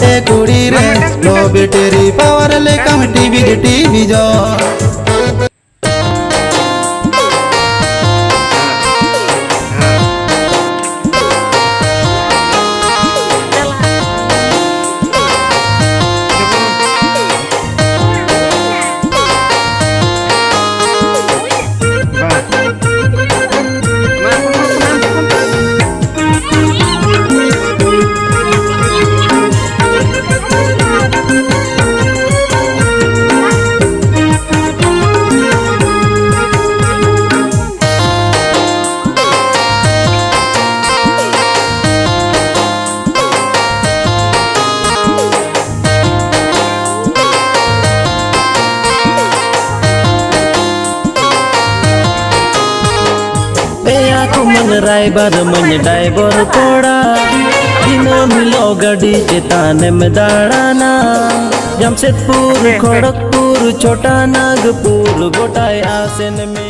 ए कुड़ी रे लो बेटेरी पावर ले कम टीवी जो मन राइबर मन ड्राइवर कोड़ा तीनों मिलो गड़ी चेतान में दाड़ाना जमशेदपुर खड़गपुर छोटा नागपुर गोटाई आसन में